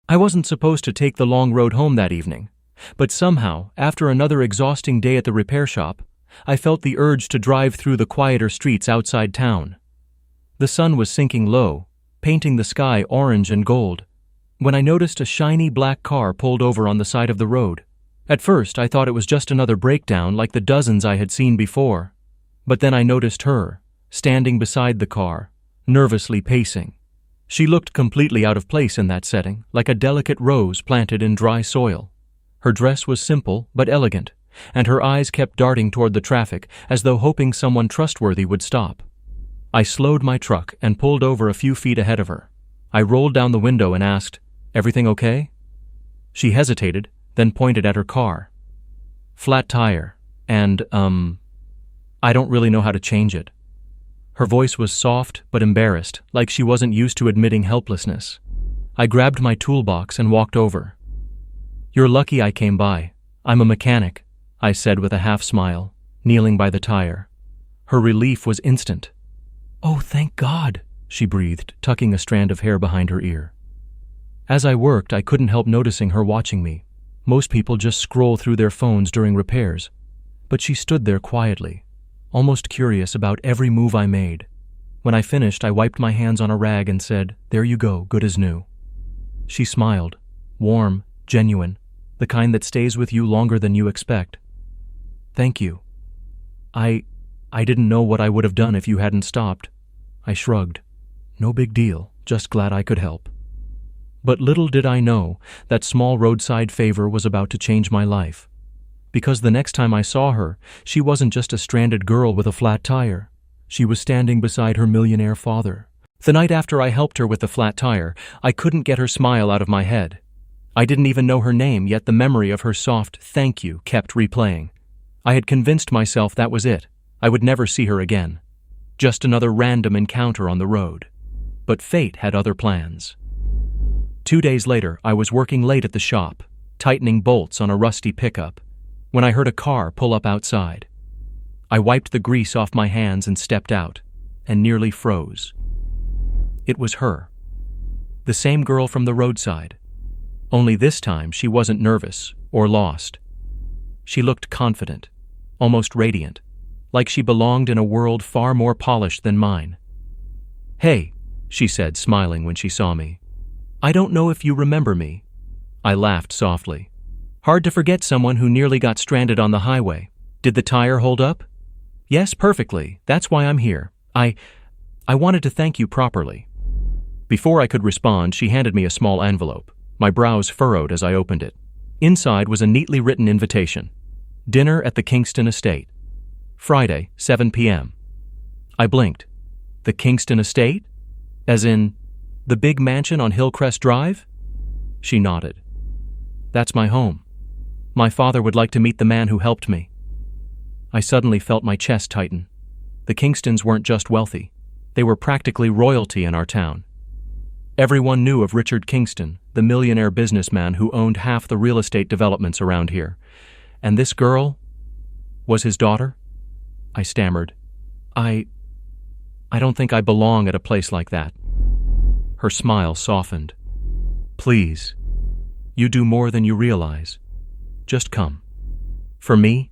I wasn't supposed to take the long road home that evening, but somehow, after another exhausting day at the repair shop, I felt the urge to drive through the quieter streets outside town. The sun was sinking low, painting the sky orange and gold, when I noticed a shiny black car pulled over on the side of the road. At first, I thought it was just another breakdown like the dozens I had seen before, but then I noticed her, standing beside the car, nervously pacing. She looked completely out of place in that setting, like a delicate rose planted in dry soil. Her dress was simple but elegant, and her eyes kept darting toward the traffic as though hoping someone trustworthy would stop. I slowed my truck and pulled over a few feet ahead of her. I rolled down the window and asked, "Everything okay?" She hesitated, then pointed at her car. "Flat tire, and, I don't really know how to change it." Her voice was soft but embarrassed, like she wasn't used to admitting helplessness. I grabbed my toolbox and walked over. "You're lucky I came by. I'm a mechanic," I said with a half smile, kneeling by the tire. Her relief was instant. "Oh, thank God," she breathed, tucking a strand of hair behind her ear. As I worked, I couldn't help noticing her watching me. Most people just scroll through their phones during repairs, but she stood there quietly, almost curious about every move I made. When I finished, I wiped my hands on a rag and said, "There you go, good as new." She smiled, warm, genuine, the kind that stays with you longer than you expect. "Thank you. I didn't know what I would have done if you hadn't stopped." I shrugged. "No big deal, just glad I could help." But little did I know that small roadside favor was about to change my life. Because the next time I saw her, she wasn't just a stranded girl with a flat tire. She was standing beside her millionaire father. The night after I helped her with the flat tire, I couldn't get her smile out of my head. I didn't even know her name, yet the memory of her soft "thank you" kept replaying. I had convinced myself that was it. I would never see her again. Just another random encounter on the road. But fate had other plans. 2 days later, I was working late at the shop, tightening bolts on a rusty pickup, when I heard a car pull up outside. I wiped the grease off my hands and stepped out, and nearly froze. It was her. The same girl from the roadside. Only this time she wasn't nervous or lost. She looked confident, almost radiant, like she belonged in a world far more polished than mine. "Hey," she said, smiling when she saw me. "I don't know if you remember me." I laughed softly. "Hard to forget someone who nearly got stranded on the highway. Did the tire hold up?" "Yes, perfectly. That's why I'm here. I wanted to thank you properly." Before I could respond, she handed me a small envelope. My brows furrowed as I opened it. Inside was a neatly written invitation. Dinner at the Kingston Estate. Friday, 7 p.m. I blinked. The Kingston Estate? As in, the big mansion on Hillcrest Drive? She nodded. "That's my home. My father would like to meet the man who helped me." I suddenly felt my chest tighten. The Kingstons weren't just wealthy. They were practically royalty in our town. Everyone knew of Richard Kingston, the millionaire businessman who owned half the real estate developments around here. And this girl was his daughter? I stammered. I don't think I belong at a place like that." Her smile softened. "Please, you do more than you realize. Just come. For me."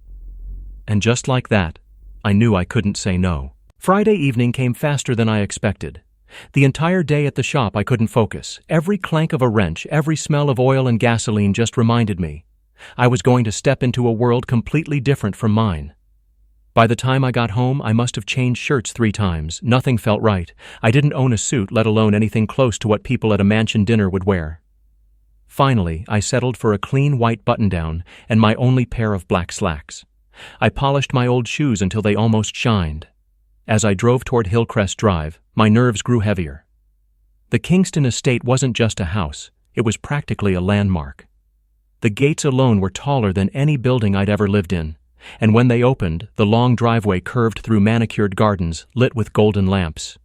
And just like that, I knew I couldn't say no. Friday evening came faster than I expected. The entire day at the shop I couldn't focus. Every clank of a wrench, every smell of oil and gasoline just reminded me I was going to step into a world completely different from mine. By the time I got home, I must have changed shirts 3 times. Nothing felt right. I didn't own a suit, let alone anything close to what people at a mansion dinner would wear. Finally, I settled for a clean white button-down and my only pair of black slacks. I polished my old shoes until they almost shined. As I drove toward Hillcrest Drive, my nerves grew heavier. The Kingston Estate wasn't just a house, it was practically a landmark. The gates alone were taller than any building I'd ever lived in, and when they opened, the long driveway curved through manicured gardens lit with golden lamps.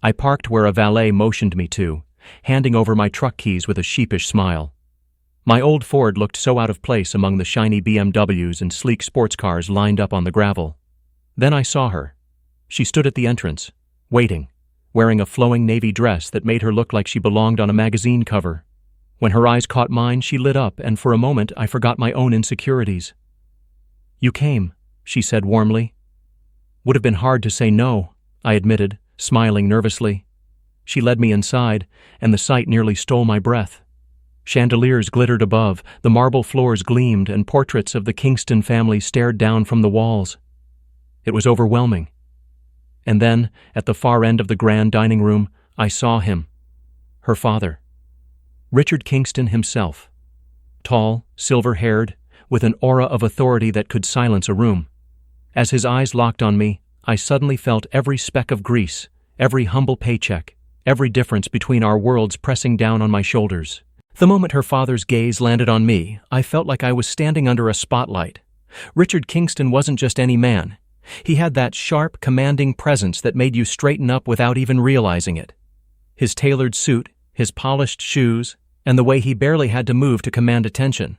I parked where a valet motioned me to, handing over my truck keys with a sheepish smile. My old Ford looked so out of place among the shiny BMWs and sleek sports cars lined up on the gravel. Then I saw her. She stood at the entrance, waiting, wearing a flowing navy dress that made her look like she belonged on a magazine cover. When her eyes caught mine, she lit up, and for a moment I forgot my own insecurities. "You came," she said warmly. "Would have been hard to say no," I admitted, smiling nervously. She led me inside, and the sight nearly stole my breath. Chandeliers glittered above, the marble floors gleamed, and portraits of the Kingston family stared down from the walls. It was overwhelming. And then, at the far end of the grand dining room, I saw him. Her father. Richard Kingston himself. Tall, silver-haired, with an aura of authority that could silence a room. As his eyes locked on me, I suddenly felt every speck of grease, every humble paycheck, every difference between our worlds pressing down on my shoulders. The moment her father's gaze landed on me, I felt like I was standing under a spotlight. Richard Kingston wasn't just any man. He had that sharp, commanding presence that made you straighten up without even realizing it. His tailored suit, his polished shoes, and the way he barely had to move to command attention.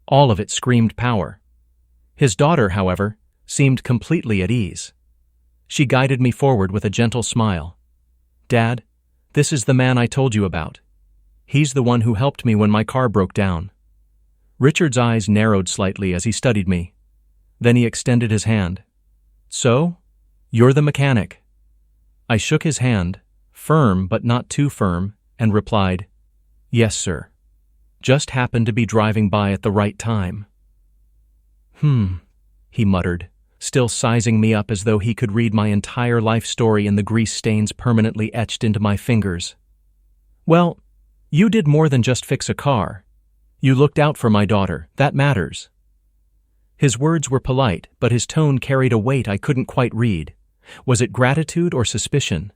All of it screamed power. His daughter, however, seemed completely at ease. She guided me forward with a gentle smile. "Dad, this is the man I told you about. He's the one who helped me when my car broke down." Richard's eyes narrowed slightly as he studied me. Then he extended his hand. "So, you're the mechanic." I shook his hand, firm but not too firm, and replied, "Yes, sir. Just happened to be driving by at the right time." He muttered, still sizing me up as though he could read my entire life story in the grease stains permanently etched into my fingers. "Well, you did more than just fix a car. You looked out for my daughter. That matters." His words were polite, but his tone carried a weight I couldn't quite read. Was it gratitude or suspicion?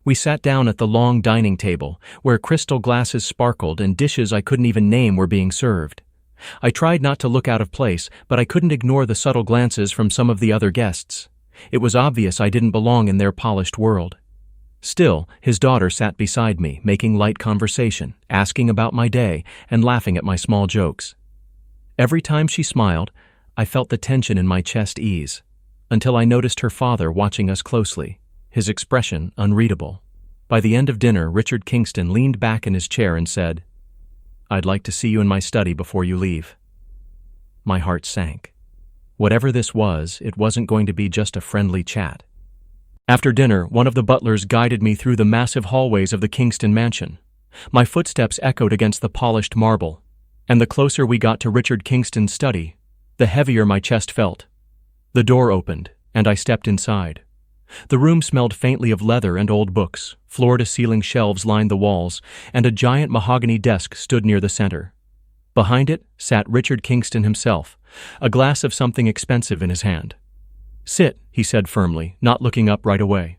We sat down at the long dining table, where crystal glasses sparkled and dishes I couldn't even name were being served. I tried not to look out of place, but I couldn't ignore the subtle glances from some of the other guests. It was obvious I didn't belong in their polished world. Still, his daughter sat beside me, making light conversation, asking about my day, and laughing at my small jokes. Every time she smiled, I felt the tension in my chest ease, until I noticed her father watching us closely, his expression unreadable. By the end of dinner, Richard Kingston leaned back in his chair and said, "I'd like to see you in my study before you leave." My heart sank. Whatever this was, it wasn't going to be just a friendly chat. After dinner, one of the butlers guided me through the massive hallways of the Kingston mansion. My footsteps echoed against the polished marble, and the closer we got to Richard Kingston's study, the heavier my chest felt. The door opened, and I stepped inside. The room smelled faintly of leather and old books, floor-to-ceiling shelves lined the walls, and a giant mahogany desk stood near the center. Behind it sat Richard Kingston himself, a glass of something expensive in his hand. "Sit," he said firmly, not looking up right away.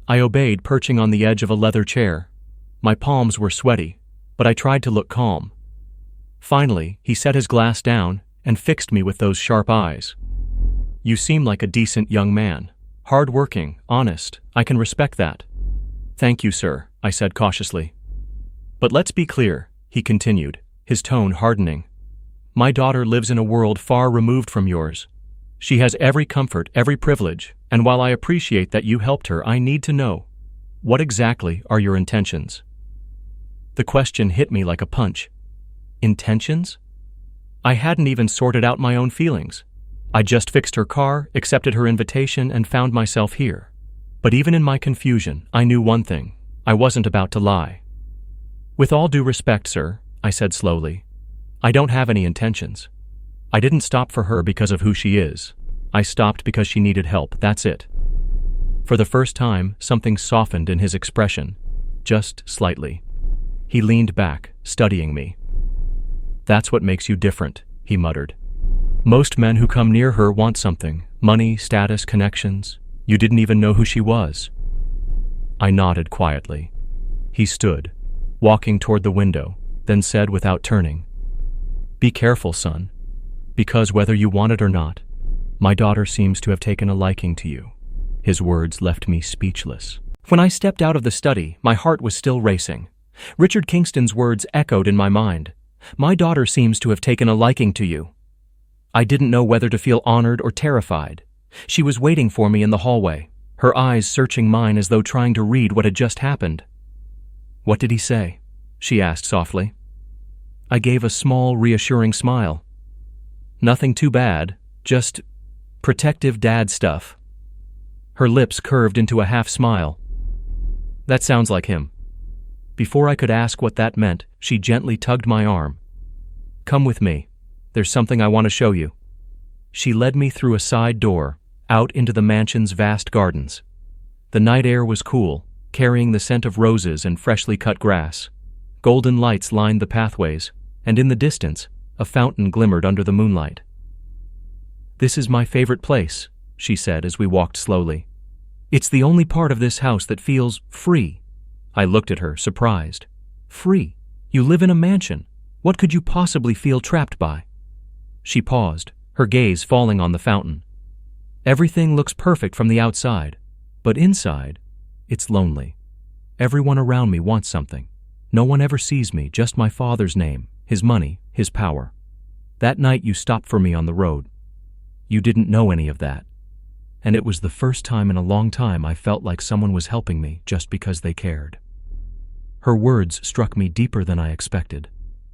I obeyed, perching on the edge of a leather chair. My palms were sweaty, but I tried to look calm. Finally, he set his glass down and fixed me with those sharp eyes. "You seem like a decent young man. Hard-working, honest. I can respect that." "Thank you, sir," I said cautiously. "But let's be clear," he continued, his tone hardening. "My daughter lives in a world far removed from yours. She has every comfort, every privilege, and while I appreciate that you helped her, I need to know, what exactly are your intentions?" The question hit me like a punch. Intentions? I hadn't even sorted out my own feelings. I just fixed her car, accepted her invitation, and found myself here. But even in my confusion, I knew one thing. I wasn't about to lie. "With all due respect, sir," I said slowly, "I don't have any intentions. I didn't stop for her because of who she is. I stopped because she needed help, that's it." For the first time, something softened in his expression, just slightly. He leaned back, studying me. "That's what makes you different," he muttered. "Most men who come near her want something, money, status, connections. You didn't even know who she was." I nodded quietly. He stood, walking toward the window, then said without turning, "Be careful, son, because whether you want it or not, my daughter seems to have taken a liking to you." His words left me speechless. When I stepped out of the study, my heart was still racing. Richard Kingston's words echoed in my mind. "My daughter seems to have taken a liking to you." I didn't know whether to feel honored or terrified. She was waiting for me in the hallway, her eyes searching mine as though trying to read what had just happened. "What did he say?" she asked softly. I gave a small, reassuring smile. Nothing too bad, just protective dad stuff. Her lips curved into a half smile. That sounds like him. Before I could ask what that meant, she gently tugged my arm. Come with me. There's something I want to show you. She led me through a side door, out into the mansion's vast gardens. The night air was cool, carrying the scent of roses and freshly cut grass. Golden lights lined the pathways, and in the distance, a fountain glimmered under the moonlight. This is my favorite place, she said as we walked slowly. It's the only part of this house that feels free. I looked at her, surprised. Free? You live in a mansion. What could you possibly feel trapped by? She paused, her gaze falling on the fountain. Everything looks perfect from the outside, but inside, it's lonely. Everyone around me wants something. No one ever sees me, just my father's name, his money, his power. That night you stopped for me on the road. You didn't know any of that. And it was the first time in a long time I felt like someone was helping me just because they cared. Her words struck me deeper than I expected.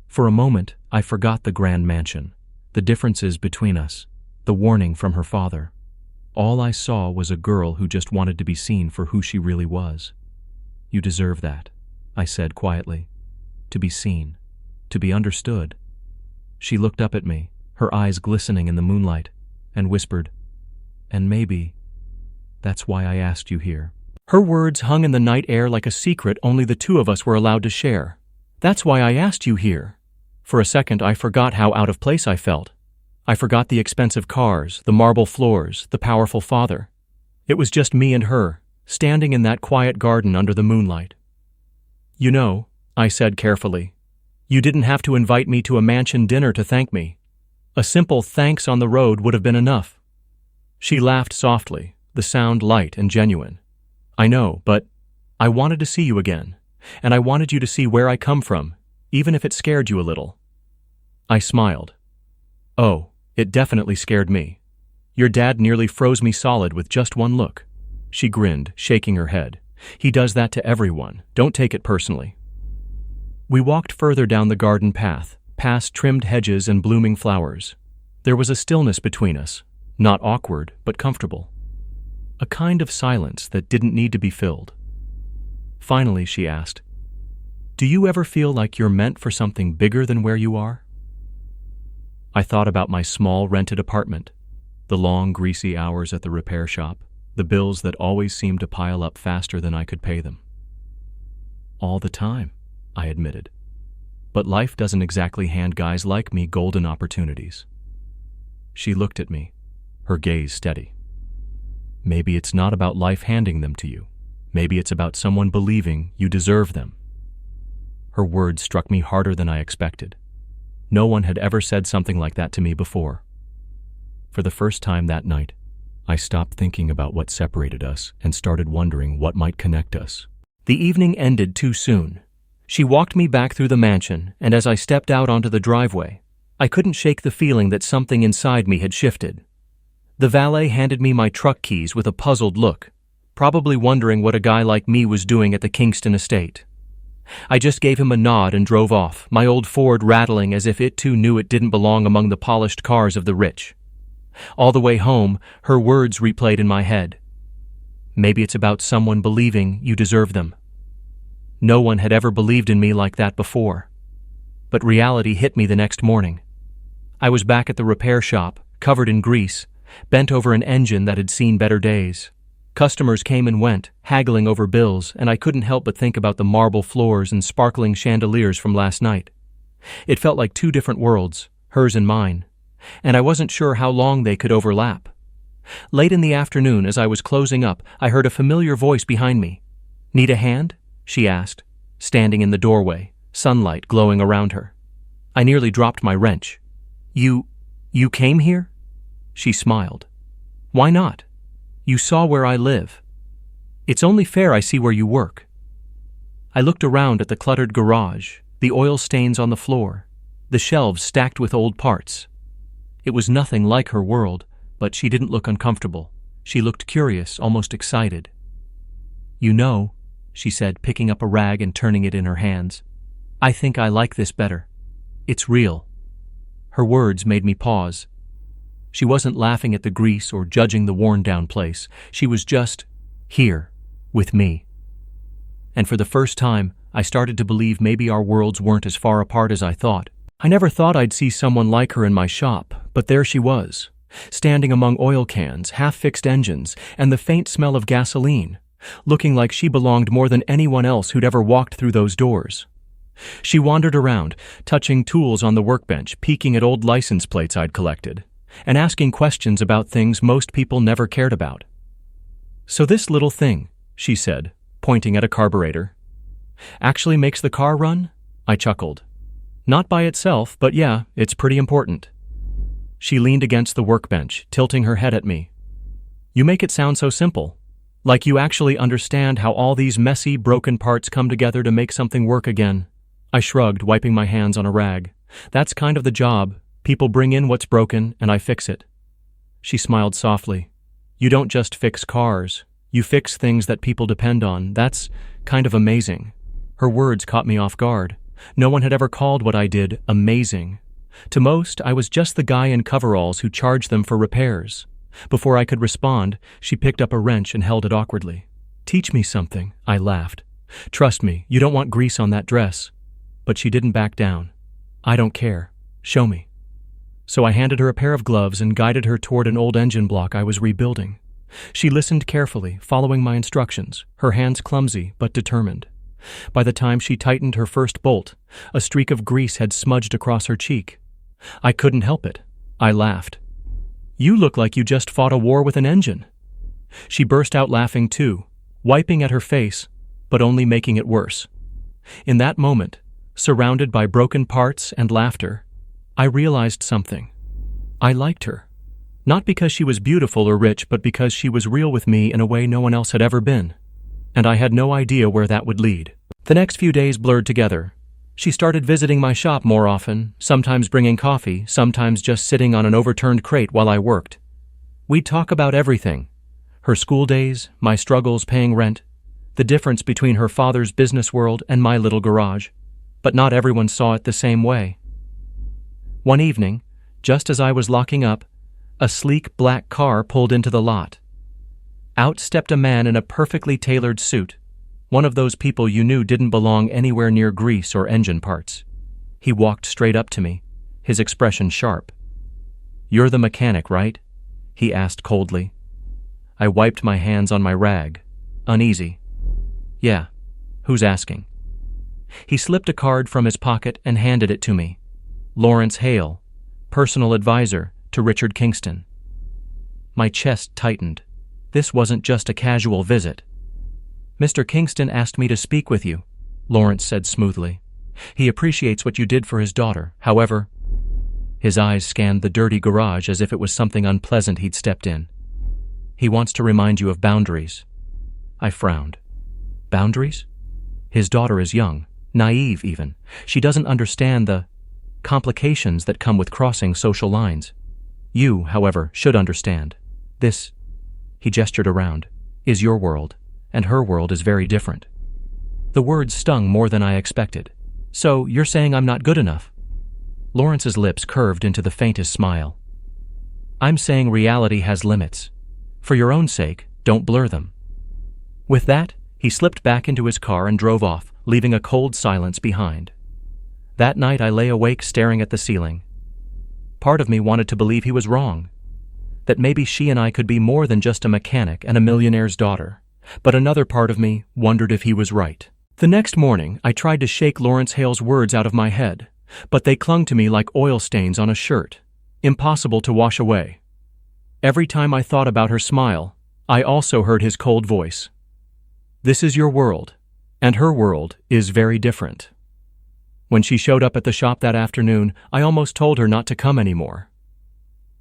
For a moment, I forgot the grand mansion, the differences between us, the warning from her father. All I saw was a girl who just wanted to be seen for who she really was. You deserve that, I said quietly. To be seen, to be understood. She looked up at me, her eyes glistening in the moonlight, and whispered, and maybe that's why I asked you here. Her words hung in the night air like a secret only the two of us were allowed to share. That's why I asked you here. For a second, I forgot how out of place I felt. I forgot the expensive cars, the marble floors, the powerful father. It was just me and her, standing in that quiet garden under the moonlight. You know, I said carefully, you didn't have to invite me to a mansion dinner to thank me. A simple thanks on the road would have been enough. She laughed softly, the sound light and genuine. I know, but I wanted to see you again, and I wanted you to see where I come from, even if it scared you a little. I smiled. Oh, it definitely scared me. Your dad nearly froze me solid with just one look. She grinned, shaking her head. He does that to everyone. Don't take it personally. We walked further down the garden path, past trimmed hedges and blooming flowers. There was a stillness between us, not awkward, but comfortable. A kind of silence that didn't need to be filled. Finally, she asked, do you ever feel like you're meant for something bigger than where you are? I thought about my small rented apartment, the long, greasy hours at the repair shop, the bills that always seemed to pile up faster than I could pay them. All the time, I admitted. But life doesn't exactly hand guys like me golden opportunities. She looked at me, her gaze steady. Maybe it's not about life handing them to you. Maybe it's about someone believing you deserve them. Her words struck me harder than I expected. No one had ever said something like that to me before. For the first time that night, I stopped thinking about what separated us and started wondering what might connect us. The evening ended too soon. She walked me back through the mansion, and as I stepped out onto the driveway, I couldn't shake the feeling that something inside me had shifted. The valet handed me my truck keys with a puzzled look, probably wondering what a guy like me was doing at the Kingston estate. I just gave him a nod and drove off, my old Ford rattling as if it too knew it didn't belong among the polished cars of the rich. All the way home, her words replayed in my head. Maybe it's about someone believing you deserve them. No one had ever believed in me like that before. But reality hit me the next morning. I was back at the repair shop, covered in grease, bent over an engine that had seen better days. Customers came and went, haggling over bills, and I couldn't help but think about the marble floors and sparkling chandeliers from last night. It felt like two different worlds, hers and mine, and I wasn't sure how long they could overlap. Late in the afternoon, as I was closing up, I heard a familiar voice behind me. "Need a hand?" she asked, standing in the doorway, sunlight glowing around her. I nearly dropped my wrench. You came here?" She smiled. "Why not? You saw where I live. It's only fair I see where you work." I looked around at the cluttered garage, the oil stains on the floor, the shelves stacked with old parts. It was nothing like her world, but she didn't look uncomfortable. She looked curious, almost excited. "You know," she said, picking up a rag and turning it in her hands, "I think I like this better. It's real." Her words made me pause. She wasn't laughing at the grease or judging the worn-down place. She was just here, with me. And for the first time, I started to believe maybe our worlds weren't as far apart as I thought. I never thought I'd see someone like her in my shop, but there she was, standing among oil cans, half-fixed engines, and the faint smell of gasoline, looking like she belonged more than anyone else who'd ever walked through those doors. She wandered around, touching tools on the workbench, peeking at old license plates I'd collected, and asking questions about things most people never cared about. "So this little thing," she said, pointing at a carburetor, "actually makes the car run?" I chuckled. "Not by itself, but yeah, it's pretty important." She leaned against the workbench, tilting her head at me. "You make it sound so simple. Like you actually understand how all these messy, broken parts come together to make something work again." I shrugged, wiping my hands on a rag. "That's kind of the job. People bring in what's broken, and I fix it." She smiled softly. "You don't just fix cars. You fix things that people depend on. That's kind of amazing." Her words caught me off guard. No one had ever called what I did amazing. To most, I was just the guy in coveralls who charged them for repairs. Before I could respond, she picked up a wrench and held it awkwardly. "Teach me something," I laughed. "Trust me, you don't want grease on that dress." But she didn't back down. "I don't care. Show me." So I handed her a pair of gloves and guided her toward an old engine block I was rebuilding. She listened carefully, following my instructions, her hands clumsy but determined. By the time she tightened her first bolt, a streak of grease had smudged across her cheek. I couldn't help it. I laughed. "You look like you just fought a war with an engine." She burst out laughing too, wiping at her face, but only making it worse. In that moment, surrounded by broken parts and laughter, I realized something. I liked her. Not because she was beautiful or rich, but because she was real with me in a way no one else had ever been. And I had no idea where that would lead. The next few days blurred together. She started visiting my shop more often, sometimes bringing coffee, sometimes just sitting on an overturned crate while I worked. We'd talk about everything. Her school days, my struggles paying rent, the difference between her father's business world and my little garage. But not everyone saw it the same way. One evening, just as I was locking up, a sleek black car pulled into the lot. Out stepped a man in a perfectly tailored suit, one of those people you knew didn't belong anywhere near grease or engine parts. He walked straight up to me, his expression sharp. "You're the mechanic, right?" he asked coldly. I wiped my hands on my rag, uneasy. "Yeah, who's asking?" He slipped a card from his pocket and handed it to me. "Lawrence Hale, personal advisor to Richard Kingston." My chest tightened. This wasn't just a casual visit. "Mr. Kingston asked me to speak with you," Lawrence said smoothly. "He appreciates what you did for his daughter. However," his eyes scanned the dirty garage as if it was something unpleasant he'd stepped in. "He wants to remind you of boundaries." I frowned. Boundaries? His daughter is young, naive even. She doesn't understand the complications that come with crossing social lines. You, however, should understand. This, he gestured around, is your world, and her world is very different. The words stung more than I expected. "So, you're saying I'm not good enough?" Lawrence's lips curved into the faintest smile. "I'm saying reality has limits. For your own sake, don't blur them." With that, he slipped back into his car and drove off, leaving a cold silence behind. That night I lay awake staring at the ceiling. Part of me wanted to believe he was wrong, that maybe she and I could be more than just a mechanic and a millionaire's daughter. But another part of me wondered if he was right. The next morning, I tried to shake Lawrence Hale's words out of my head, but they clung to me like oil stains on a shirt, impossible to wash away. Every time I thought about her smile, I also heard his cold voice. "This is your world, and her world is very different." When she showed up at the shop that afternoon, I almost told her not to come anymore.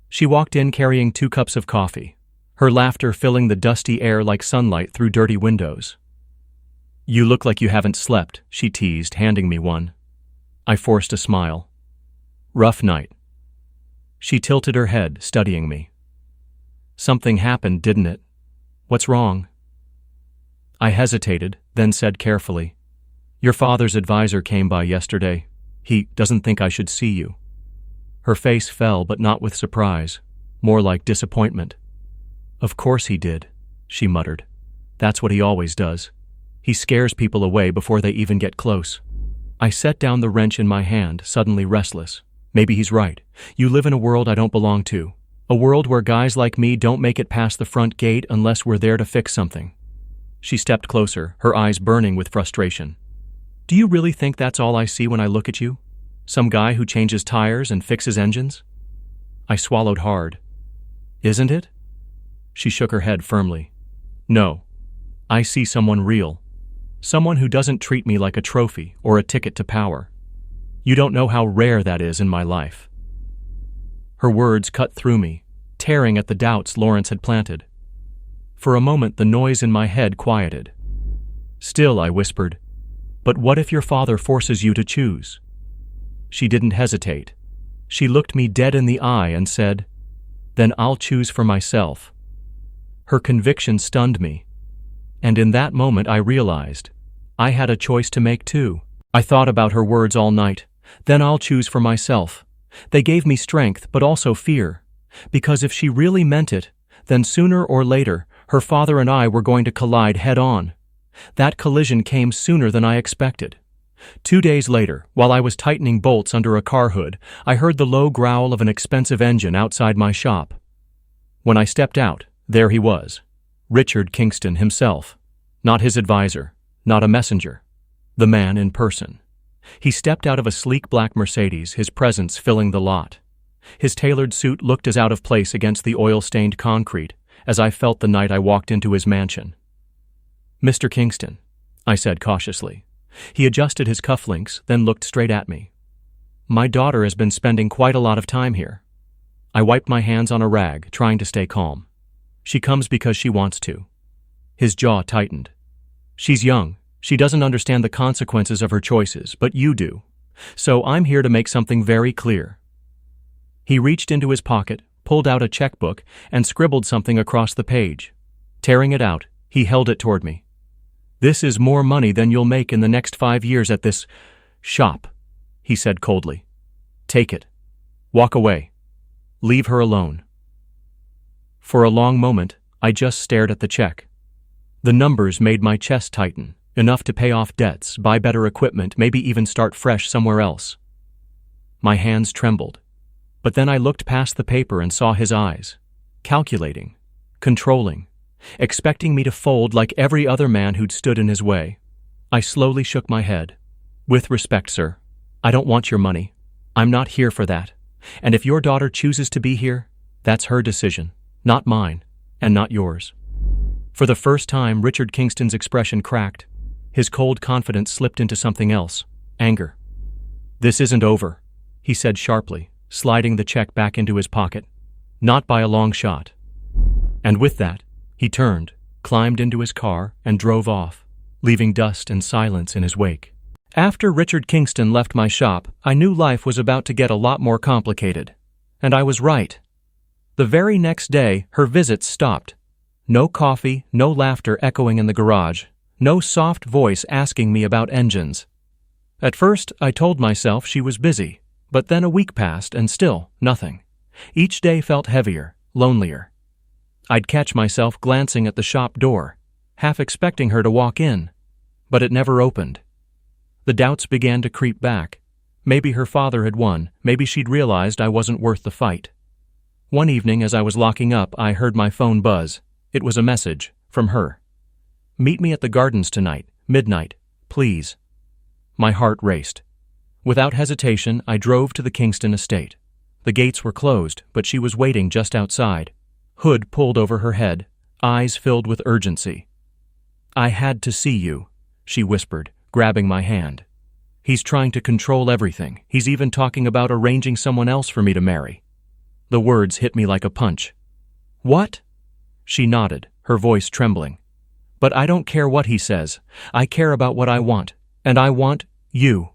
She walked in carrying 2 cups of coffee, her laughter filling the dusty air like sunlight through dirty windows. "You look like you haven't slept," she teased, handing me one. I forced a smile. "Rough night." She tilted her head, studying me. "Something happened, didn't it? What's wrong?" I hesitated, then said carefully, "Your father's advisor came by yesterday. He doesn't think I should see you." Her face fell, but not with surprise, more like disappointment. "Of course he did," she muttered. "That's what he always does. He scares people away before they even get close." I set down the wrench in my hand, suddenly restless. Maybe he's right. You live in a world I don't belong to. A world where guys like me don't make it past the front gate unless we're there to fix something. She stepped closer, her eyes burning with frustration. "Do you really think that's all I see when I look at you? Some guy who changes tires and fixes engines?" I swallowed hard. "Isn't it?" She shook her head firmly. "No. I see someone real. Someone who doesn't treat me like a trophy or a ticket to power. You don't know how rare that is in my life." Her words cut through me, tearing at the doubts Lawrence had planted. For a moment, the noise in my head quieted. "Still," I whispered, "but what if your father forces you to choose?" She didn't hesitate. She looked me dead in the eye and said, "Then I'll choose for myself." Her conviction stunned me. And in that moment I realized I had a choice to make too. I thought about her words all night. "Then I'll choose for myself." They gave me strength, but also fear. Because if she really meant it, then sooner or later, her father and I were going to collide head-on. That collision came sooner than I expected. 2 days later, while I was tightening bolts under a car hood, I heard the low growl of an expensive engine outside my shop. When I stepped out, there he was, Richard Kingston himself. Not his advisor, not a messenger. The man in person. He stepped out of a sleek black Mercedes, his presence filling the lot. His tailored suit looked as out of place against the oil-stained concrete as I felt the night I walked into his mansion. "Mr. Kingston," I said cautiously. He adjusted his cufflinks, then looked straight at me. "My daughter has been spending quite a lot of time here." I wiped my hands on a rag, trying to stay calm. "She comes because she wants to." His jaw tightened. "She's young. She doesn't understand the consequences of her choices, but you do. So I'm here to make something very clear." He reached into his pocket, pulled out a checkbook, and scribbled something across the page. Tearing it out, he held it toward me. "This is more money than you'll make in the next 5 years at this shop," he said coldly. "Take it. Walk away. Leave her alone." For a long moment, I just stared at the check. The numbers made my chest tighten, enough to pay off debts, buy better equipment, maybe even start fresh somewhere else. My hands trembled. But then I looked past the paper and saw his eyes, calculating, controlling, expecting me to fold like every other man who'd stood in his way. I slowly shook my head. "With respect, sir, I don't want your money. I'm not here for that. And if your daughter chooses to be here, that's her decision, not mine, and not yours." For the first time, Richard Kingston's expression cracked. His cold confidence slipped into something else, anger. "This isn't over," he said sharply, sliding the check back into his pocket. "Not by a long shot." And with that, he turned, climbed into his car, and drove off, leaving dust and silence in his wake. After Richard Kingston left my shop, I knew life was about to get a lot more complicated. And I was right. The very next day, her visits stopped. No coffee, no laughter echoing in the garage, no soft voice asking me about engines. At first, I told myself she was busy, but then a week passed and still nothing. Each day felt heavier, lonelier. I'd catch myself glancing at the shop door, half expecting her to walk in, but it never opened. The doubts began to creep back. Maybe her father had won, maybe she'd realized I wasn't worth the fight. One evening as I was locking up, I heard my phone buzz. It was a message, from her. "Meet me at the gardens tonight, midnight, please." My heart raced. Without hesitation, I drove to the Kingston estate. The gates were closed, but she was waiting just outside. Hood pulled over her head, eyes filled with urgency. "I had to see you," she whispered, grabbing my hand. "He's trying to control everything. He's even talking about arranging someone else for me to marry." The words hit me like a punch. "What?" She nodded, her voice trembling. "But I don't care what he says. I care about what I want, and I want you."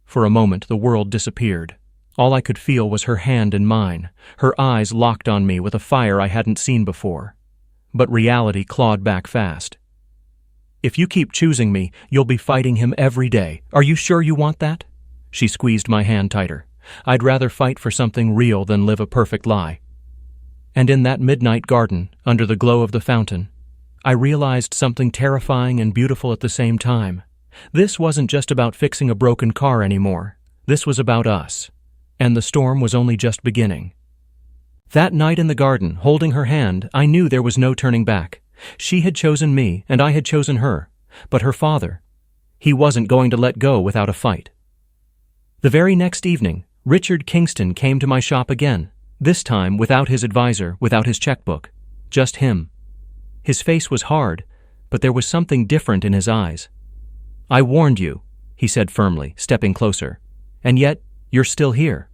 For a moment, the world disappeared. All I could feel was her hand in mine, her eyes locked on me with a fire I hadn't seen before. But reality clawed back fast. "If you keep choosing me, you'll be fighting him every day. Are you sure you want that? She squeezed my hand tighter. I'd rather fight for something real than live a perfect lie. And in that midnight garden, under the glow of the fountain, I realized something terrifying and beautiful at the same time. This wasn't just about fixing a broken car anymore. This was about us. And the storm was only just beginning. That night in the garden, holding her hand, I knew there was no turning back. She had chosen me, and I had chosen her. But her father, he wasn't going to let go without a fight. The very next evening, Richard Kingston came to my shop again, this time without his advisor, without his checkbook. Just him. His face was hard, but there was something different in his eyes. "I warned you," he said firmly, stepping closer. "And yet, you're still here."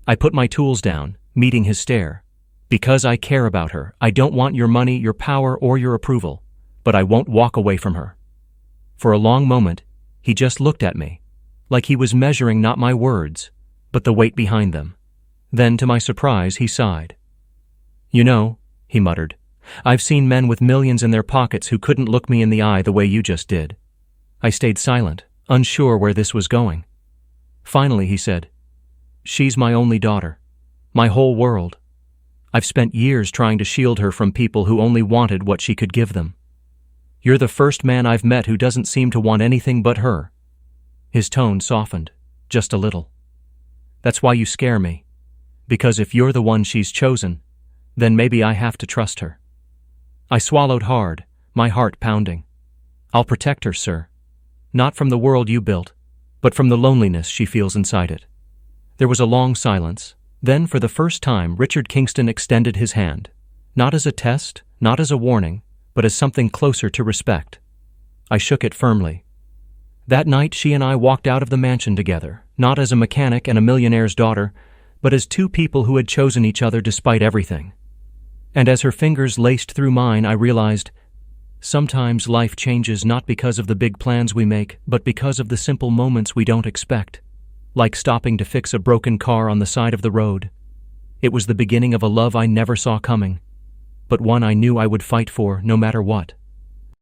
I put my tools down, meeting his stare. "Because I care about her. I don't want your money, your power, or your approval. But I won't walk away from her." For a long moment, he just looked at me, like he was measuring not my words, but the weight behind them. Then, to my surprise, he sighed. "You know," he muttered, "I've seen men with millions in their pockets who couldn't look me in the eye the way you just did." I stayed silent, unsure where this was going. Finally, he said, "She's my only daughter. My whole world. I've spent years trying to shield her from people who only wanted what she could give them. You're the first man I've met who doesn't seem to want anything but her." His tone softened, just a little. "That's why you scare me. Because if you're the one she's chosen, then maybe I have to trust her." I swallowed hard, my heart pounding. "I'll protect her, sir. Not from the world you built, but from the loneliness she feels inside it." There was a long silence. Then, for the first time, Richard Kingston extended his hand. Not as a test, not as a warning, but as something closer to respect. I shook it firmly. That night, she and I walked out of the mansion together, not as a mechanic and a millionaire's daughter, but as two people who had chosen each other despite everything. And as her fingers laced through mine, I realized, sometimes life changes not because of the big plans we make, but because of the simple moments we don't expect. Like stopping to fix a broken car on the side of the road. It was the beginning of a love I never saw coming, but one I knew I would fight for no matter what.